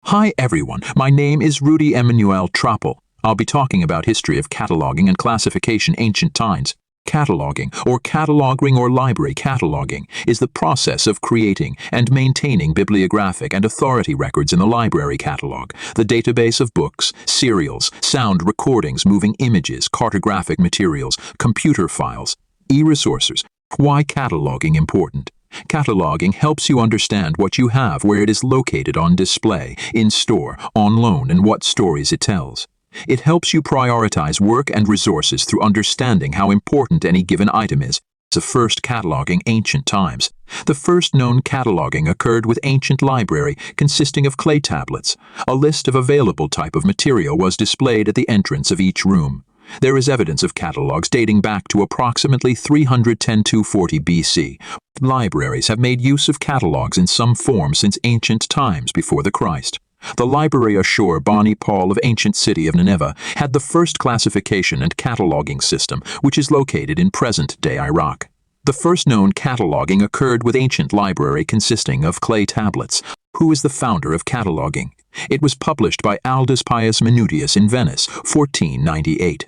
Hi everyone, my name is Rudy Emmanuel Trapal. I'll be talking about history of cataloging and classification ancient times. Cataloging, or cataloging or library cataloging, is the process of creating and maintaining bibliographic and authority records in the library catalog, the database of books, serials, sound recordings, moving images, cartographic materials, computer files, e-resources. Why cataloging important? Cataloging helps you understand what you have, where it is located on display, in store, on loan, and what stories it tells. It helps you prioritize work and resources through understanding how important any given item is. The first cataloging ancient times. The first known cataloging occurred with ancient library consisting of clay tablets. A list of available type of material was displayed at the entrance of each room. There is evidence of catalogs dating back to approximately 310–240 BC. Libraries have made use of catalogs in some form since ancient times before the Christ. The library ashore Bani Paul of ancient city of Nineveh had the first classification and cataloging system, which is located in present-day Iraq. The first known cataloging occurred with ancient library consisting of clay tablets. Who is the founder of cataloging? It was published by Aldus Pius Manutius in Venice, 1498.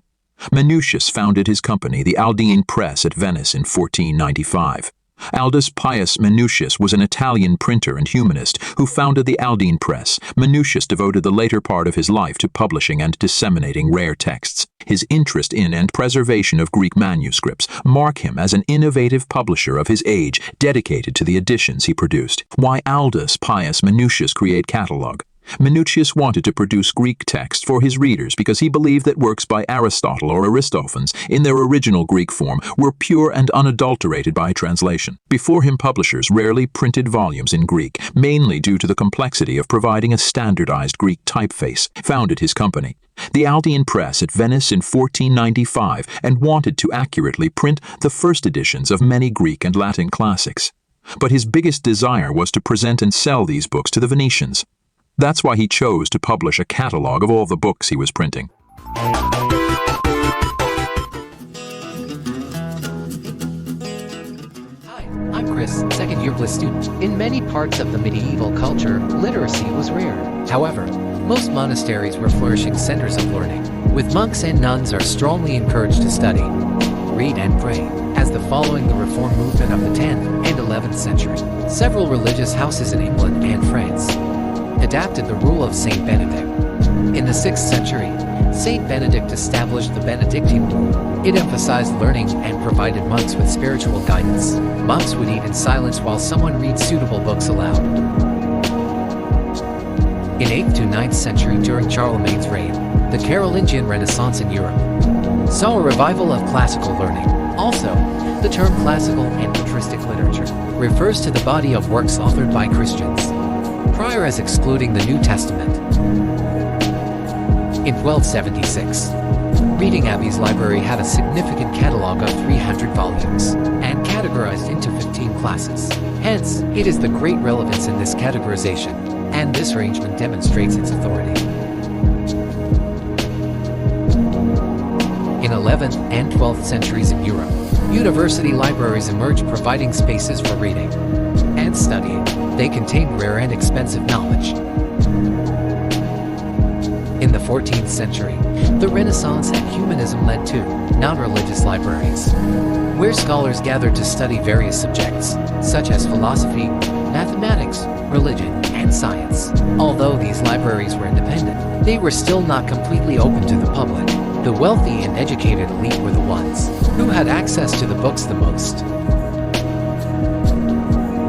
Manutius founded his company, the Aldine Press at Venice, in 1495. Aldus Pius Manutius was an Italian printer and humanist who founded the Aldine Press. Manutius devoted the later part of his life to publishing and disseminating rare texts. His interest in and preservation of Greek manuscripts mark him as an innovative publisher of his age, dedicated to the editions he produced. Why Aldus Pius Manutius create catalog? Manutius wanted to produce Greek text for his readers because he believed that works by Aristotle or Aristophanes in their original Greek form were pure and unadulterated by translation. Before him, publishers rarely printed volumes in Greek, mainly due to the complexity of providing a standardized Greek typeface. Founded his company, the Aldine Press at Venice, in 1495, and wanted to accurately print the first editions of many Greek and Latin classics. But his biggest desire was to present and sell these books to the Venetians. That's why he chose to publish a catalog of all the books he was printing. Hi, I'm Chris, second-year Bliss student. In many parts of the medieval culture, literacy was rare. However, most monasteries were flourishing centers of learning, with monks and nuns are strongly encouraged to study, read and pray. As the following the Reform movement of the 10th and 11th century, several religious houses in England and France adapted the rule of Saint Benedict. In the 6th century, Saint Benedict established the Benedictine rule. It emphasized learning and provided monks with spiritual guidance. Monks would eat in silence while someone reads suitable books aloud. In 8th to 9th century, during Charlemagne's reign, the Carolingian Renaissance in Europe saw a revival of classical learning. Also, the term classical and patristic literature refers to the body of works authored by Christians, prior as excluding the New Testament. In 1276, Reading Abbey's library had a significant catalog of 300 volumes, and categorized into 15 classes. Hence, it is the great relevance in this categorization, and this arrangement demonstrates its authority. In 11th and 12th centuries in Europe, university libraries emerged, providing spaces for reading and studying. They contained rare and expensive knowledge. In the 14th century, the Renaissance and humanism led to non-religious libraries, where scholars gathered to study various subjects, such as philosophy, mathematics, religion, and science. Although these libraries were independent, they were still not completely open to the public. The wealthy and educated elite were the ones who had access to the books the most.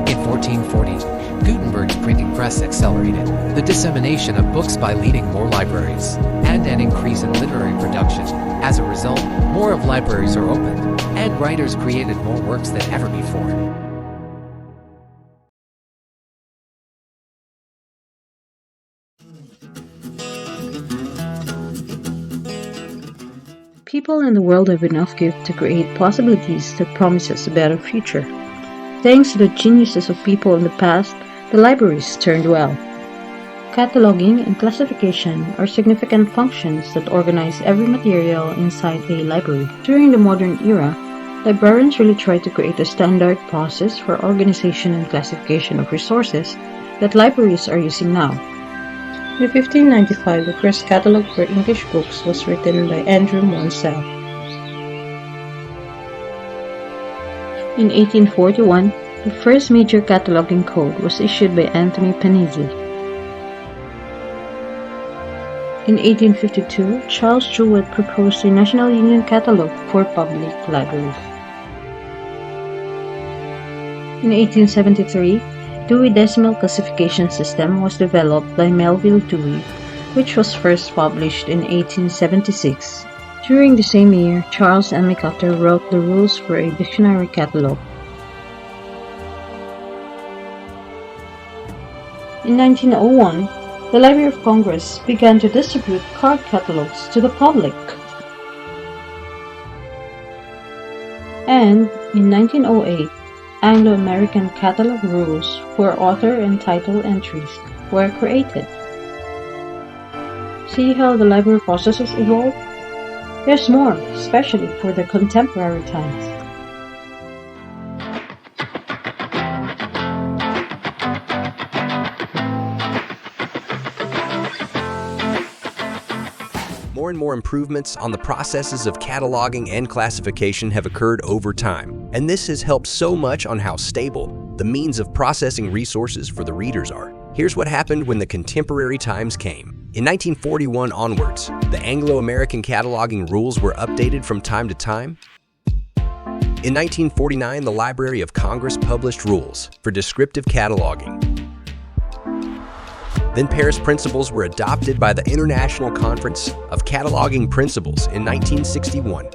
In 1440, Gutenberg's printing press accelerated the dissemination of books by leading more libraries and an increase in literary production. As a result, more of libraries are opened, and writers created more works than ever before. People in the world have enough gift to create possibilities that promise us a better future. Thanks to the geniuses of people in the past, the libraries turned well. Cataloging and classification are significant functions that organize every material inside a library. During the modern era, librarians really tried to create a standard process for organization and classification of resources that libraries are using now. In 1595, the first catalogue for English books was written by Andrew Monsell. In 1841, the first major cataloging code was issued by Anthony Panizzi. In 1852, Charles Jewett proposed a National Union Catalogue for public libraries. In 1873, Dewey Decimal Classification System was developed by Melville Dewey, which was first published in 1876. During the same year, Charles M. McCutter wrote the rules for a dictionary catalog. In 1901, the Library of Congress began to distribute card catalogs to the public. And in 1908, Anglo-American Catalog Rules for author and title entries were created. See how the library processes evolve? There's more, especially for the contemporary times. More and more improvements on the processes of cataloging and classification have occurred over time, and this has helped so much on how stable the means of processing resources for the readers are. Here's what happened when the contemporary times came. In 1941 onwards, the Anglo-American cataloging rules were updated from time to time. In 1949, the Library of Congress published rules for descriptive cataloging. Then Paris Principles were adopted by the International Conference of Cataloging Principles in 1961.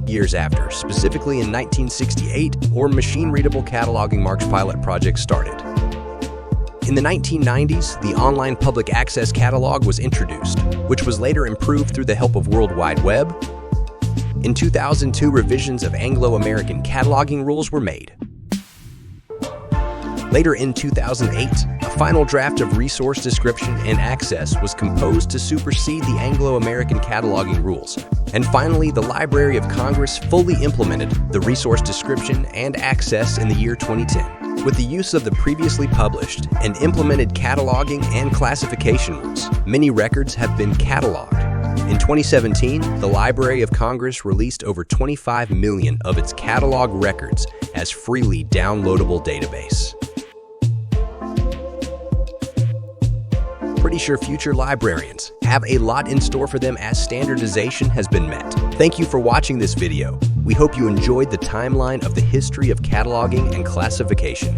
Years after, specifically in 1968, or machine-readable cataloging marks pilot project started. In the 1990s, the online public access catalog was introduced, which was later improved through the help of World Wide Web. In 2002, revisions of Anglo-American cataloging rules were made. Later in 2008, a final draft of resource description and access was composed to supersede the Anglo-American cataloging rules. And finally, the Library of Congress fully implemented the resource description and access in the year 2010. With the use of the previously published and implemented cataloging and classification rules, many records have been cataloged. In 2017, the Library of Congress released over 25 million of its catalog records as freely downloadable database. Pretty sure future librarians have a lot in store for them as standardization has been met. Thank you for watching this video. We hope you enjoyed the timeline of the history of cataloging and classification.